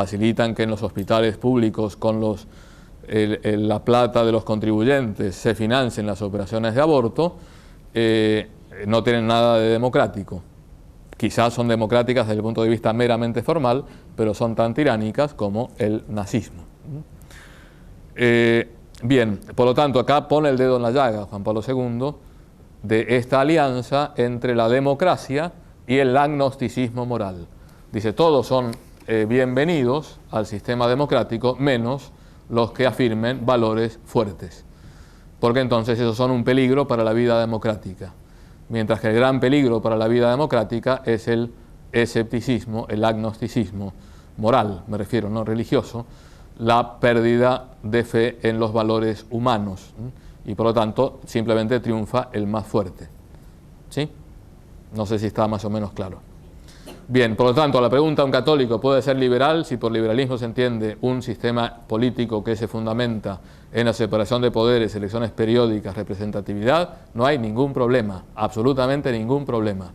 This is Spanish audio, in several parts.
facilitan que en los hospitales públicos con la plata de los contribuyentes se financien las operaciones de aborto, no tienen nada de democrático. Quizás son democráticas desde el punto de vista meramente formal, pero son tan tiránicas como el nazismo. Bien, por lo tanto, acá pone el dedo en la llaga Juan Pablo II de esta alianza entre la democracia y el agnosticismo moral. Dice, todos son bienvenidos al sistema democrático, menos los que afirmen valores fuertes, porque entonces esos son un peligro para la vida democrática, mientras que el gran peligro para la vida democrática es el escepticismo, el agnosticismo moral, me refiero, no religioso, la pérdida de fe en los valores humanos, y por lo tanto simplemente triunfa el más fuerte. ¿Sí? No sé si está más o menos claro. Bien, por lo tanto, la pregunta, ¿un católico puede ser liberal? Si por liberalismo se entiende un sistema político que se fundamenta en la separación de poderes, elecciones periódicas, representatividad, no hay ningún problema, absolutamente ningún problema.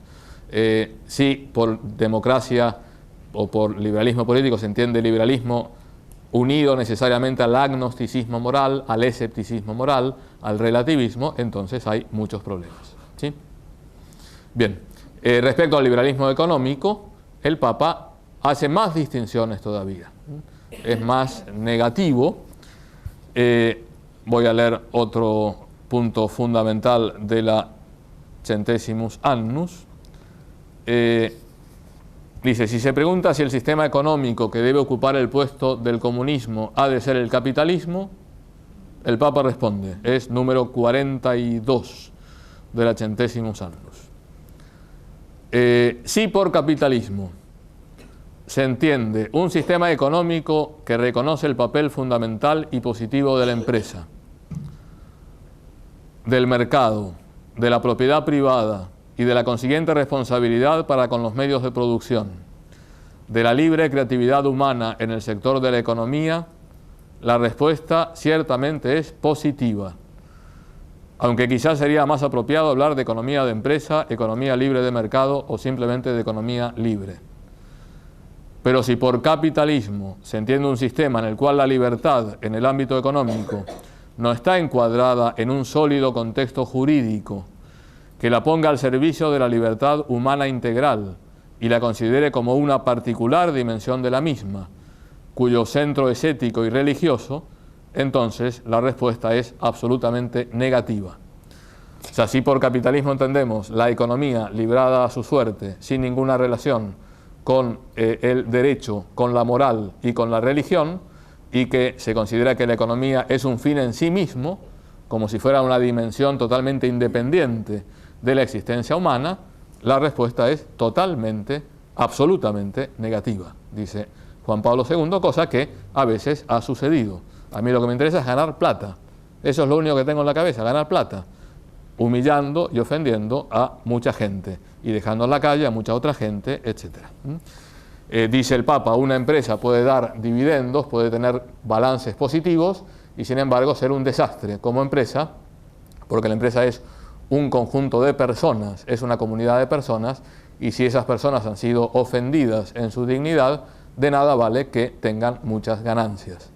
Si por democracia o por liberalismo político se entiende liberalismo unido necesariamente al agnosticismo moral, al escepticismo moral, al relativismo, entonces hay muchos problemas. ¿Sí? Bien. Respecto al liberalismo económico, el Papa hace más distinciones todavía, es más negativo. Voy a leer otro punto fundamental de la Centesimus Annus. Dice, si se pregunta si el sistema económico que debe ocupar el puesto del comunismo ha de ser el capitalismo, el Papa responde, es número 42 de la Centesimus Annus. Si por capitalismo se entiende un sistema económico que reconoce el papel fundamental y positivo de la empresa, del mercado, de la propiedad privada y de la consiguiente responsabilidad para con los medios de producción, de la libre creatividad humana en el sector de la economía, la respuesta ciertamente es positiva. Aunque quizás sería más apropiado hablar de economía de empresa, economía libre de mercado o simplemente de economía libre. Pero si por capitalismo se entiende un sistema en el cual la libertad en el ámbito económico no está encuadrada en un sólido contexto jurídico que la ponga al servicio de la libertad humana integral y la considere como una particular dimensión de la misma, cuyo centro es ético y religioso, entonces la respuesta es absolutamente negativa. O sea, si por capitalismo entendemos la economía librada a su suerte, sin ninguna relación con el derecho, con la moral y con la religión, y que se considera que la economía es un fin en sí mismo, como si fuera una dimensión totalmente independiente de la existencia humana, la respuesta es totalmente, absolutamente negativa, dice Juan Pablo II, cosa que a veces ha sucedido. A mí lo que me interesa es ganar plata. Eso es lo único que tengo en la cabeza, ganar plata. Humillando y ofendiendo a mucha gente y dejando en la calle a mucha otra gente, etc. Dice el Papa, una empresa puede dar dividendos, puede tener balances positivos y sin embargo ser un desastre como empresa, porque la empresa es un conjunto de personas, es una comunidad de personas, y si esas personas han sido ofendidas en su dignidad, de nada vale que tengan muchas ganancias.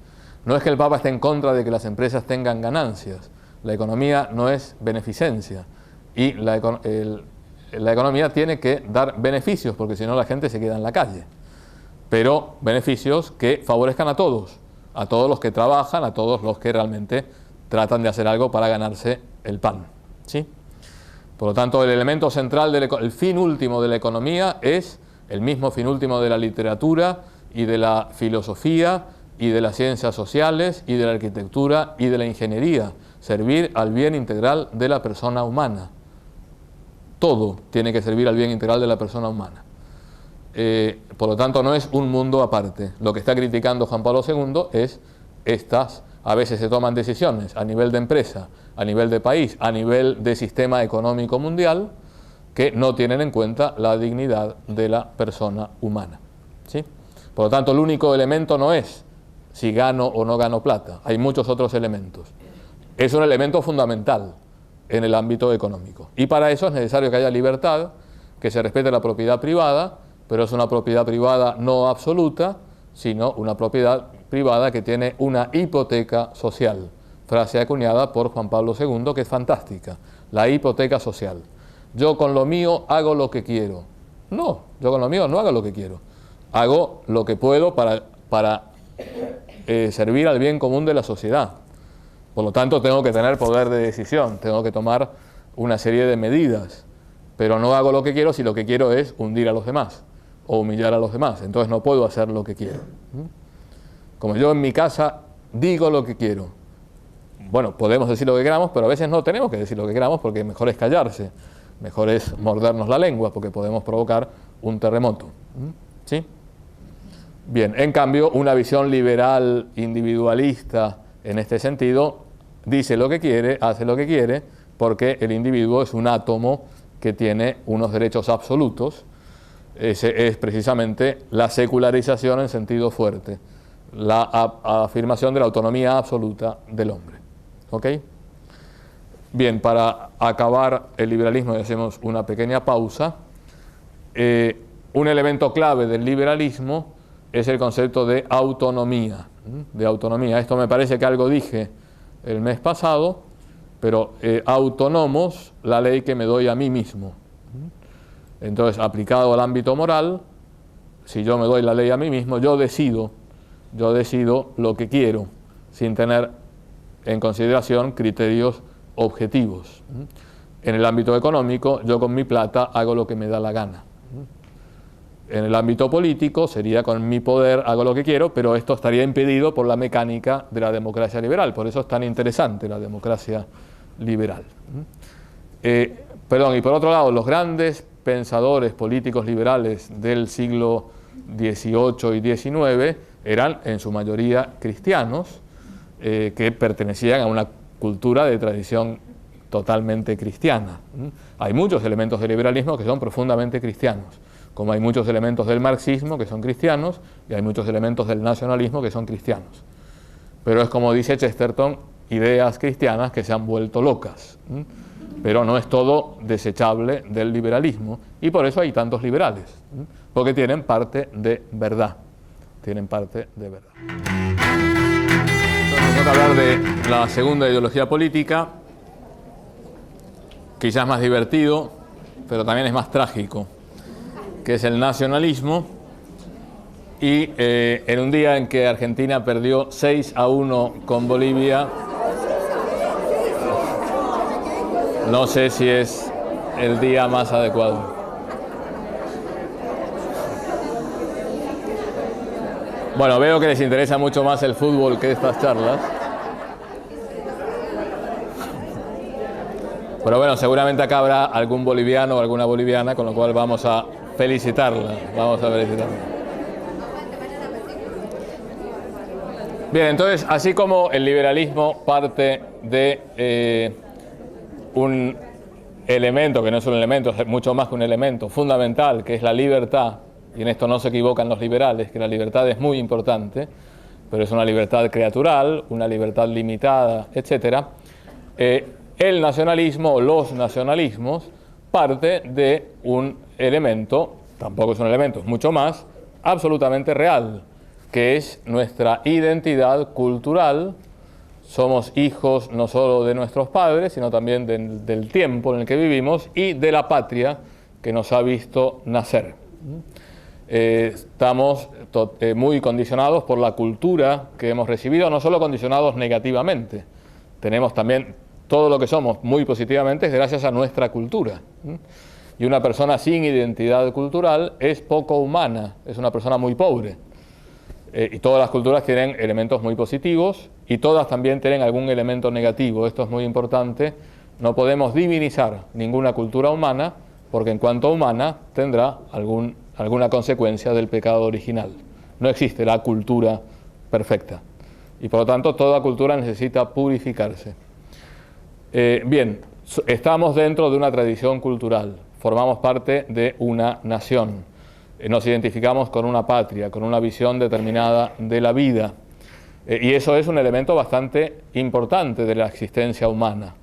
No es que el Papa esté en contra de que las empresas tengan ganancias. La economía no es beneficencia y la economía tiene que dar beneficios porque si no la gente se queda en la calle. Pero beneficios que favorezcan a todos los que trabajan, a todos los que realmente tratan de hacer algo para ganarse el pan. ¿Sí? Por lo tanto, el elemento central, el fin último de la economía es el mismo fin último de la literatura y de la filosofía y de las ciencias sociales y de la arquitectura y de la ingeniería, servir al bien integral de la persona humana. Todo tiene que servir al bien integral de la persona humana. Por lo tanto, no es un mundo aparte. Lo que está criticando Juan Pablo II es a veces se toman decisiones a nivel de empresa, a nivel de país, a nivel de sistema económico mundial, que no tienen en cuenta la dignidad de la persona humana. ¿Sí? Por lo tanto, el único elemento no es si gano o no gano plata, hay muchos otros elementos. Es un elemento fundamental en el ámbito económico. Y para eso es necesario que haya libertad, que se respete la propiedad privada, pero es una propiedad privada no absoluta, sino una propiedad privada que tiene una hipoteca social. Frase acuñada por Juan Pablo II, que es fantástica. La hipoteca social. Yo con lo mío hago lo que quiero. No, yo con lo mío no hago lo que quiero. Hago lo que puedo para servir al bien común de la sociedad. Por lo tanto, tengo que tener poder de decisión, tengo que tomar una serie de medidas, pero no hago lo que quiero si lo que quiero es hundir a los demás o humillar a los demás. Entonces no puedo hacer lo que quiero. Como yo en mi casa digo lo que quiero. Bueno, podemos decir lo que queramos, pero a veces no tenemos que decir lo que queramos porque mejor es callarse, mejor es mordernos la lengua porque podemos provocar un terremoto. ¿Sí? Bien, en cambio, una visión liberal, individualista, en este sentido, dice lo que quiere, hace lo que quiere, porque el individuo es un átomo que tiene unos derechos absolutos. Ese es precisamente la secularización en sentido fuerte, la afirmación de la autonomía absoluta del hombre. ¿Ok? Bien, para acabar el liberalismo, y hacemos una pequeña pausa, un elemento clave del liberalismo es el concepto de autonomía. Esto me parece que algo dije el mes pasado, pero autónomos, la ley que me doy a mí mismo. Entonces, aplicado al ámbito moral, si yo me doy la ley a mí mismo, yo decido lo que quiero, sin tener en consideración criterios objetivos. En el ámbito económico, yo con mi plata hago lo que me da la gana. En el ámbito político sería con mi poder hago lo que quiero, pero esto estaría impedido por la mecánica de la democracia liberal. Por eso es tan interesante la democracia liberal. Y por otro lado, los grandes pensadores políticos liberales del siglo XVIII y XIX eran en su mayoría cristianos, que pertenecían a una cultura de tradición totalmente cristiana. Hay muchos elementos del liberalismo que son profundamente cristianos, como hay muchos elementos del marxismo que son cristianos y hay muchos elementos del nacionalismo que son cristianos. Pero es como dice Chesterton, ideas cristianas que se han vuelto locas. Pero no es todo desechable del liberalismo y por eso hay tantos liberales, porque tienen parte de verdad. Entonces vamos a hablar de la segunda ideología política, quizás más divertido, pero también es más trágico, que es el nacionalismo. Y en un día en que Argentina perdió 6-1 con Bolivia, no sé si es el día más adecuado. Bueno, veo que les interesa mucho más el fútbol que estas charlas. Pero bueno, seguramente acá habrá algún boliviano o alguna boliviana, con lo cual vamos a felicitarla. Bien, entonces, así como el liberalismo parte de un elemento, que no es un elemento, es mucho más que un elemento fundamental, que es la libertad, y en esto no se equivocan los liberales, que la libertad es muy importante, pero es una libertad creatural, una libertad limitada, etc. El nacionalismo o los nacionalismos parte de un elemento, tampoco es un elemento, es mucho más, absolutamente real, que es nuestra identidad cultural. Somos hijos no solo de nuestros padres, sino también del tiempo en el que vivimos y de la patria que nos ha visto nacer. Estamos muy condicionados por la cultura que hemos recibido, no solo condicionados negativamente, tenemos también todo lo que somos muy positivamente es gracias a nuestra cultura. Y una persona sin identidad cultural es poco humana, es una persona muy pobre. Y todas las culturas tienen elementos muy positivos y todas también tienen algún elemento negativo. Esto es muy importante. No podemos divinizar ninguna cultura humana porque en cuanto humana tendrá alguna consecuencia del pecado original. No existe la cultura perfecta y por lo tanto toda cultura necesita purificarse. Bien, estamos dentro de una tradición cultural, formamos parte de una nación, nos identificamos con una patria, con una visión determinada de la vida, y eso es un elemento bastante importante de la existencia humana.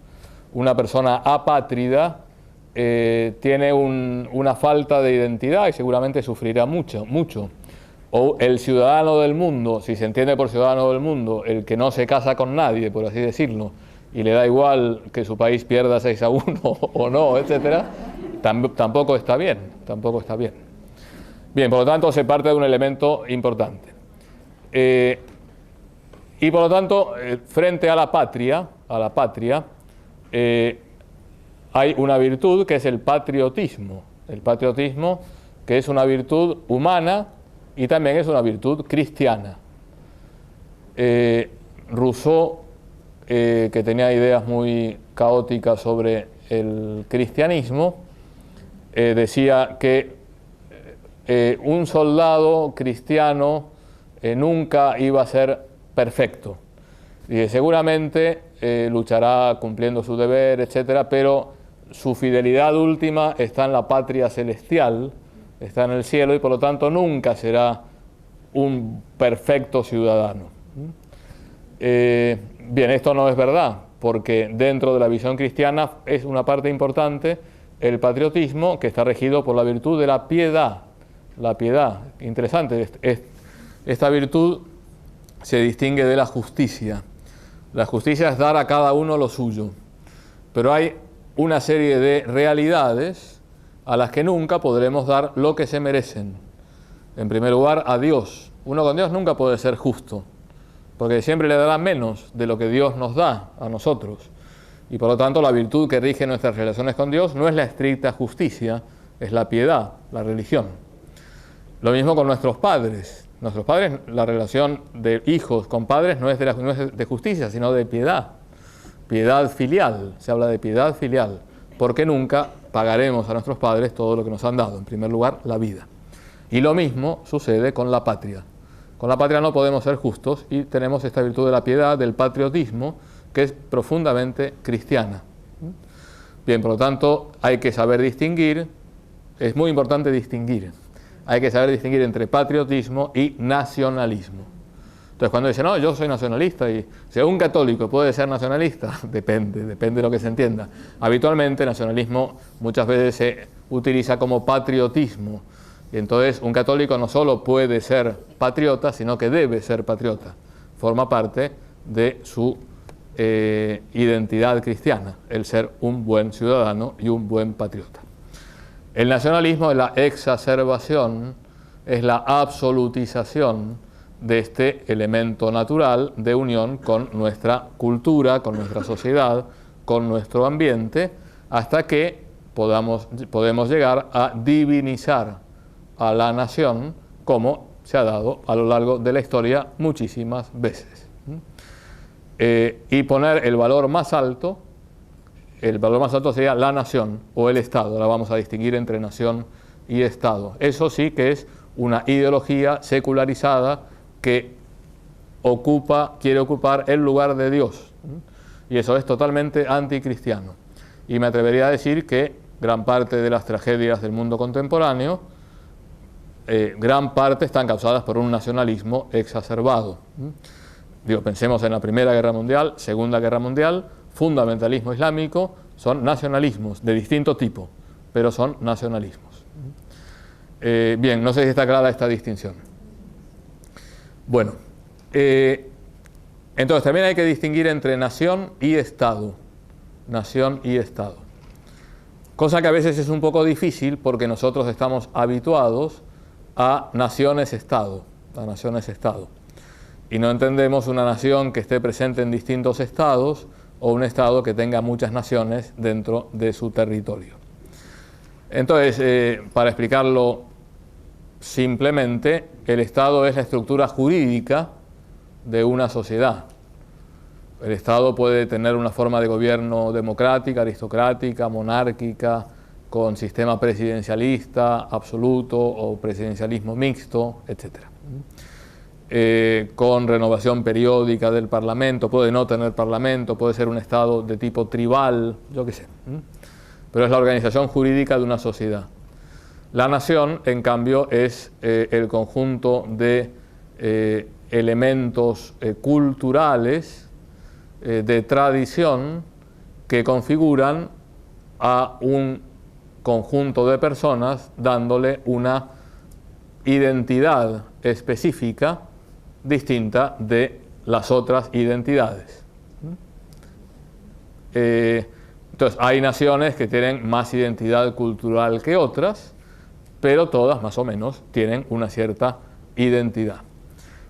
Una persona apátrida tiene una falta de identidad y seguramente sufrirá mucho. o el ciudadano del mundo, si se entiende por ciudadano del mundo, el que no se casa con nadie, por así decirlo, y le da igual que su país pierda 6-1 o no, etcétera, tampoco está bien, tampoco está bien. Bien, por lo tanto, se parte de un elemento importante. Y por lo tanto, frente a la patria, hay una virtud que es el patriotismo. El patriotismo, que es una virtud humana y también es una virtud cristiana. Rousseau, que tenía ideas muy caóticas sobre el cristianismo, decía que un soldado cristiano nunca iba a ser perfecto. Y seguramente luchará cumpliendo su deber, etcétera, pero su fidelidad última está en la patria celestial, está en el cielo, y por lo tanto nunca será un perfecto ciudadano. Bien, esto no es verdad, porque dentro de la visión cristiana es una parte importante el patriotismo, que está regido por la virtud de la piedad. La piedad, interesante, esta virtud se distingue de la justicia. La justicia es dar a cada uno lo suyo, pero hay una serie de realidades a las que nunca podremos dar lo que se merecen. En primer lugar, a Dios. Uno con Dios nunca puede ser justo, porque siempre le dará menos de lo que Dios nos da a nosotros. Y por lo tanto, la virtud que rige nuestras relaciones con Dios no es la estricta justicia, es la piedad, la religión. Lo mismo con nuestros padres. Nuestros padres, la relación de hijos con padres no es de justicia, sino de piedad. Piedad filial, se habla de piedad filial, porque nunca pagaremos a nuestros padres todo lo que nos han dado, en primer lugar, la vida. Y lo mismo sucede con la patria. Con la patria no podemos ser justos y tenemos esta virtud de la piedad, del patriotismo, que es profundamente cristiana. Bien, por lo tanto, hay que saber distinguir, es muy importante distinguir, hay que saber distinguir entre patriotismo y nacionalismo. Entonces, cuando dicen, no, yo soy nacionalista, y si un católico puede ser nacionalista, depende de lo que se entienda. Habitualmente, nacionalismo muchas veces se utiliza como patriotismo. Y entonces, un católico no solo puede ser patriota, sino que debe ser patriota. Forma parte de su identidad cristiana, el ser un buen ciudadano y un buen patriota. El nacionalismo es la exacerbación, es la absolutización de este elemento natural de unión con nuestra cultura, con nuestra sociedad, con nuestro ambiente, hasta que podemos llegar a divinizar a la nación, como se ha dado a lo largo de la historia muchísimas veces. Y poner el valor más alto sería la nación o el Estado. Ahora vamos a distinguir entre nación y Estado. Eso sí que es una ideología secularizada que quiere ocupar el lugar de Dios. Y eso es totalmente anticristiano. Y me atrevería a decir que gran parte de las tragedias del mundo contemporáneo, gran parte están causadas por un nacionalismo exacerbado. Pensemos en la Primera Guerra Mundial, Segunda Guerra Mundial, fundamentalismo islámico, son nacionalismos de distinto tipo, pero son nacionalismos. Bien, no sé si está clara esta distinción. Bueno, entonces también hay que distinguir entre nación y Estado. Nación y Estado. Cosa que a veces es un poco difícil porque nosotros estamos habituados a naciones-Estado, y no entendemos una nación que esté presente en distintos estados o un estado que tenga muchas naciones dentro de su territorio. Entonces, para explicarlo simplemente, el Estado es la estructura jurídica de una sociedad. El Estado puede tener una forma de gobierno democrática, aristocrática, monárquica, con sistema presidencialista absoluto o presidencialismo mixto, etc. Con renovación periódica del Parlamento, puede no tener Parlamento, puede ser un Estado de tipo tribal, yo qué sé. Pero es la organización jurídica de una sociedad. La nación, en cambio, es el conjunto de elementos culturales de tradición que configuran a un conjunto de personas dándole una identidad específica distinta de las otras identidades. Entonces, hay naciones que tienen más identidad cultural que otras, pero todas más o menos tienen una cierta identidad.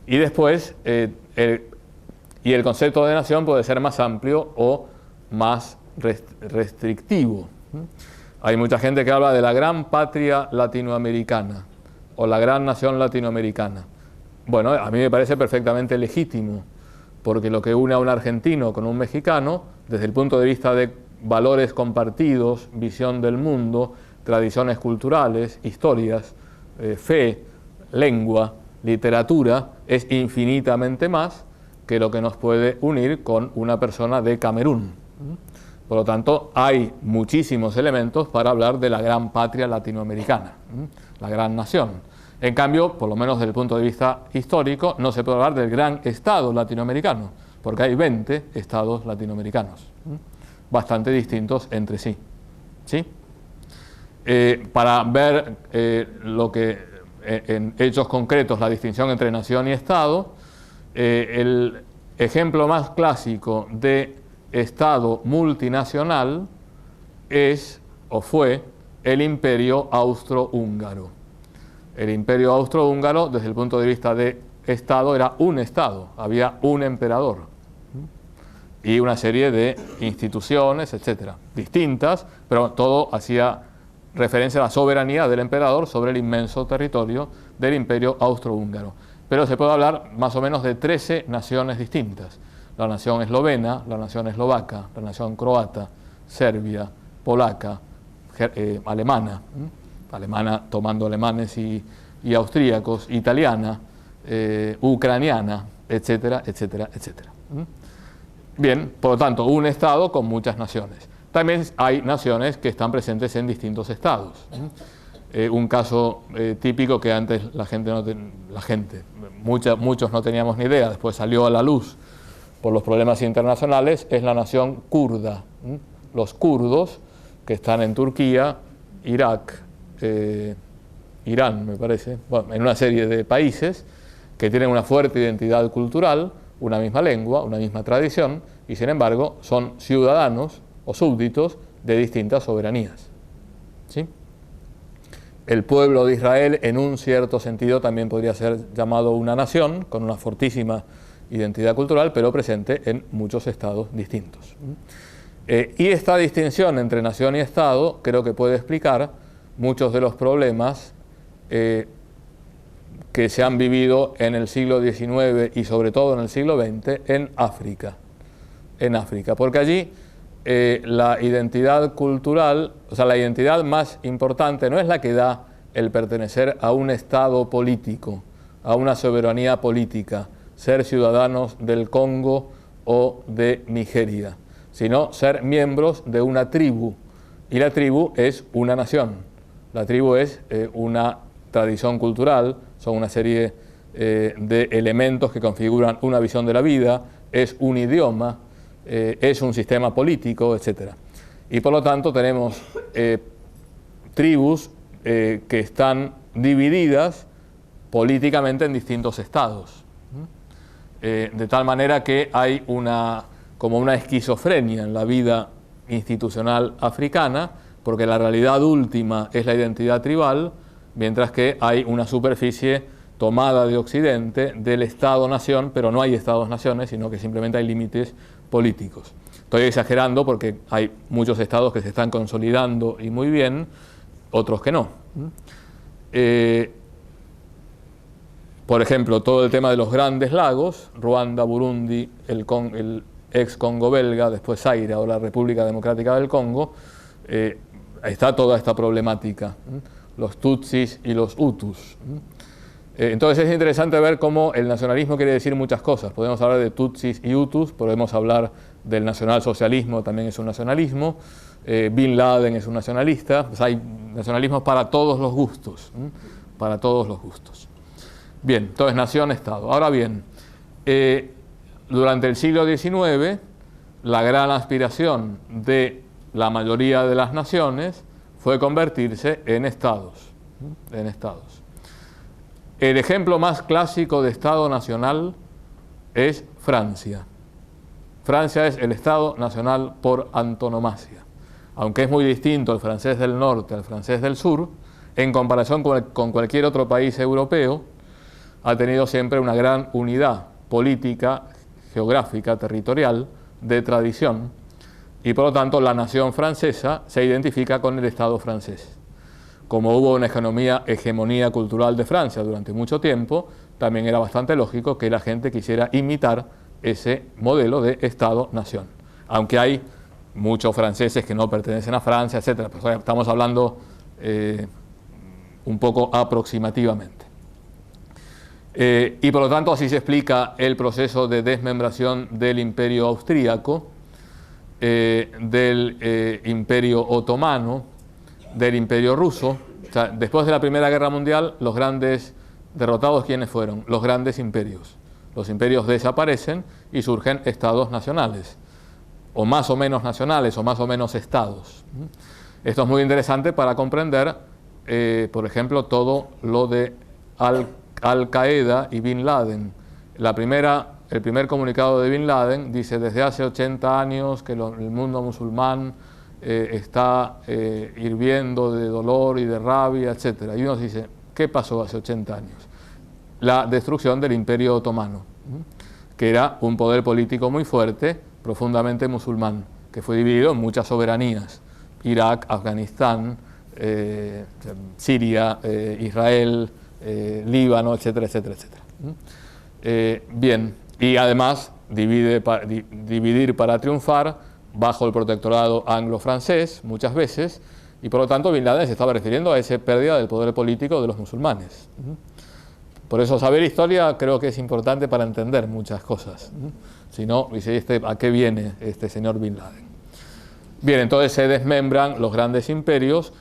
Y después, el concepto de nación puede ser más amplio o más restrictivo. Hay mucha gente que habla de la gran patria latinoamericana o la gran nación latinoamericana. Bueno, a mí me parece perfectamente legítimo, porque lo que une a un argentino con un mexicano, desde el punto de vista de valores compartidos, visión del mundo, tradiciones culturales, historias, fe, lengua, literatura, es infinitamente más que lo que nos puede unir con una persona de Camerún. Por lo tanto, hay muchísimos elementos para hablar de la gran patria latinoamericana, la gran nación. En cambio, por lo menos desde el punto de vista histórico, no se puede hablar del gran Estado latinoamericano, porque hay 20 estados latinoamericanos, bastante distintos entre sí. ¿Sí? Para ver lo que en hechos concretos, la distinción entre nación y Estado, el ejemplo más clásico de Estado multinacional es o fue el Imperio Austrohúngaro. El Imperio Austrohúngaro, desde el punto de vista de Estado, era un Estado, había un emperador y una serie de instituciones, etcétera, distintas, pero todo hacía referencia a la soberanía del emperador sobre el inmenso territorio del Imperio Austrohúngaro. Pero se puede hablar más o menos de 13 naciones distintas: la nación eslovena, la nación eslovaca, la nación croata, serbia, polaca, alemana, tomando alemanes y austríacos, italiana, ucraniana, etcétera, etcétera, etcétera. Bien, por lo tanto, un Estado con muchas naciones. También hay naciones que están presentes en distintos estados. Un caso típico que antes muchos no teníamos ni idea, después salió a la luz por los problemas internacionales, es la nación kurda. Los kurdos, que están en Turquía, Irak, Irán, me parece, bueno, en una serie de países que tienen una fuerte identidad cultural, una misma lengua, una misma tradición, y sin embargo son ciudadanos o súbditos de distintas soberanías. ¿Sí? El pueblo de Israel, en un cierto sentido, también podría ser llamado una nación, con una fortísima identidad cultural, pero presente en muchos estados distintos. Y esta distinción entre nación y Estado creo que puede explicar muchos de los problemas que se han vivido en el siglo XIX y sobre todo en el siglo XX en África. Porque allí la identidad cultural, o sea, la identidad más importante no es la que da el pertenecer a un Estado político, a una soberanía política, ser ciudadanos del Congo o de Nigeria, sino ser miembros de una tribu. Y la tribu es una nación. La tribu es una tradición cultural, son una serie de elementos que configuran una visión de la vida, es un idioma, es un sistema político, etc. Y por lo tanto tenemos tribus que están divididas políticamente en distintos estados, de tal manera que hay como una esquizofrenia en la vida institucional africana, porque la realidad última es la identidad tribal, mientras que hay una superficie tomada de Occidente del Estado-nación, pero no hay Estados-naciones, sino que simplemente hay límites políticos. Estoy exagerando porque hay muchos estados que se están consolidando y muy bien, otros que no. Por ejemplo, todo el tema de los grandes lagos, Ruanda, Burundi, el ex Congo belga, después Zaire, ahora la República Democrática del Congo, está toda esta problemática, los Tutsis y los Hutus. Entonces es interesante ver cómo el nacionalismo quiere decir muchas cosas. Podemos hablar de Tutsis y Hutus, podemos hablar del nacionalsocialismo, también es un nacionalismo, Bin Laden es un nacionalista, pues hay nacionalismos para todos los gustos, para todos los gustos. Bien, entonces nación-estado. Ahora bien, durante el siglo XIX, la gran aspiración de la mayoría de las naciones fue convertirse en estados. El ejemplo más clásico de Estado nacional es Francia. Francia es el Estado nacional por antonomasia. Aunque es muy distinto el francés del norte al francés del sur, en comparación con cualquier otro país europeo, ha tenido siempre una gran unidad política, geográfica, territorial, de tradición, y por lo tanto la nación francesa se identifica con el Estado francés. Como hubo una hegemonía cultural de Francia durante mucho tiempo, también era bastante lógico que la gente quisiera imitar ese modelo de Estado-nación. Aunque hay muchos franceses que no pertenecen a Francia, etc. Pues estamos hablando un poco aproximativamente. Y por lo tanto así se explica el proceso de desmembración del Imperio Austríaco, del Imperio Otomano, del Imperio Ruso. O sea, después de la Primera Guerra Mundial, los grandes derrotados, ¿quiénes fueron? Los grandes imperios. Los imperios desaparecen y surgen estados nacionales, o más o menos nacionales, o más o menos estados. Esto es muy interesante para comprender, por ejemplo, todo lo de Al-Qaeda y Bin Laden. El primer comunicado de Bin Laden dice: desde hace 80 años que el mundo musulmán está hirviendo de dolor y de rabia, etc. Y uno dice, ¿qué pasó hace 80 años? La destrucción del Imperio Otomano, que era un poder político muy fuerte, profundamente musulmán, que fue dividido en muchas soberanías: Irak, Afganistán, Siria, Israel, Líbano, etcétera, etcétera, etcétera. Bien, y además dividir para triunfar bajo el protectorado anglo-francés muchas veces, y por lo tanto Bin Laden se estaba refiriendo a esa pérdida del poder político de los musulmanes. Por eso saber historia creo que es importante para entender muchas cosas. Si no, dice, ¿a qué viene este señor Bin Laden? Bien, entonces se desmembran los grandes imperios.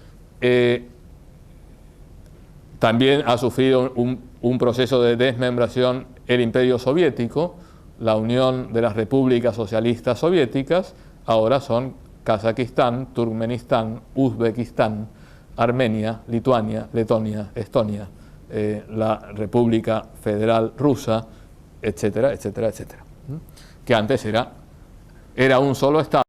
También ha sufrido un proceso de desmembración el Imperio Soviético. La Unión de las Repúblicas Socialistas Soviéticas ahora son Kazajistán, Turkmenistán, Uzbekistán, Armenia, Lituania, Letonia, Estonia, la República Federal Rusa, etcétera, etcétera, etcétera. Que antes era un solo Estado.